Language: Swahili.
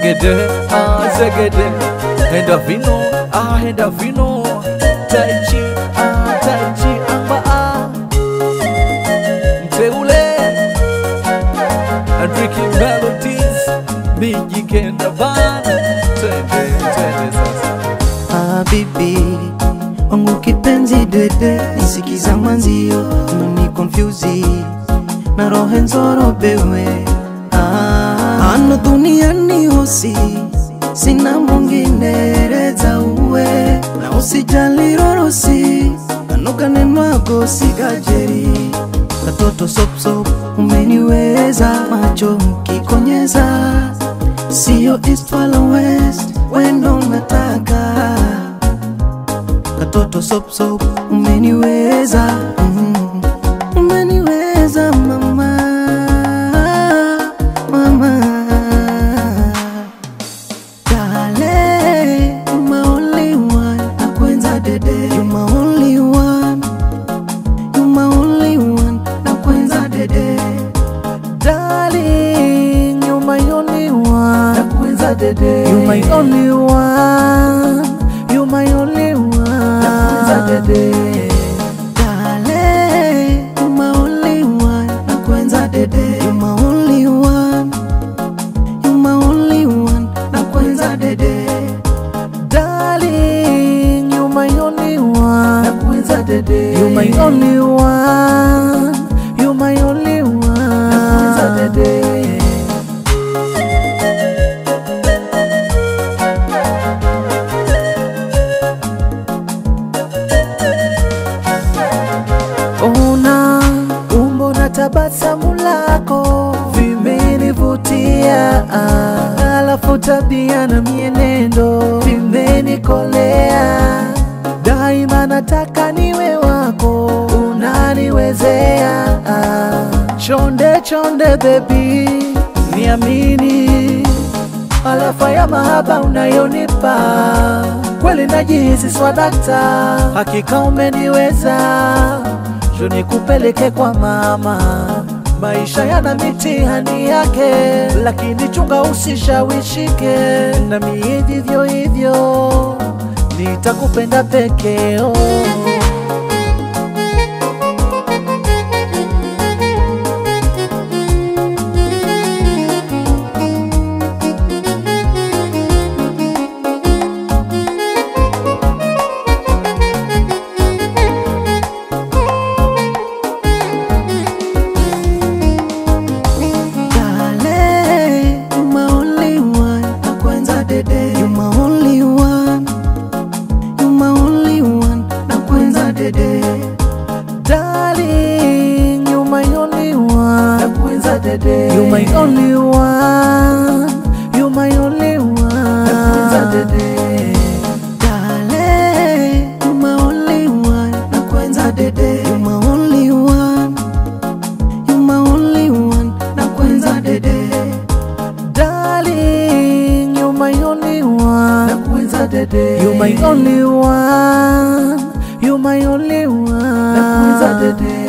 Zegede, zegede. Endorphino, endorphino. Tai chi, amba. Mteule, drinking melodies. Bigi kenda bana. Twende sasa. Bibi wangu kipenzi dede, nisikiza mwanzio unani confuse na roho nzoro bewe. Ano duniani hosi sina mwingine reza uwe, na usijali rorosi kanuka nenwago sigajeri. Katoto sop sop umeniweza, macho mkikonyeza sio east wala west, wendo nataka. Katoto sop sop umeniweza, umeniweza mama, mama. Dale, you my only one, nakwenza dede. You my only one, you my only one, nakwenza dede. Darling, you my only one, nakwenza dede. you my only one, you my only one, nakwenza dede. Dale, you my only one, nakwenza dede. You my only one, you my only one, nakwenza dede. Darling, you my only one, Nakwenza dede. you my only one, you my only one, nakwenza dede. Ona umbo na tabasamu lako vimenivutia, alafu tabia na mienendo vimenikolea. Daima nataka niwe wako, unaniwezea. Chonde chonde baby, niamini, alafa ya mahaba unayonipa kweli najihisi swadakta. Hakika umeniweza, jo nikupeleke kwa mama. Maisha yana mitihani yake, lakini chunga usishawishike. Na mimi hivyo hivyo nitakupenda pekeo. You my only one, you my only one, nakwenza dede. Darling, you my only one, nakwenza dede. you my only one, you my only one, nakwenza dede. Dale, you my only one, nakwenza dede. You my only one, you my only one, nakwenza dede. Darling, you my only one, nakwenza dede. you my only one, you my only one, nakwenza dede.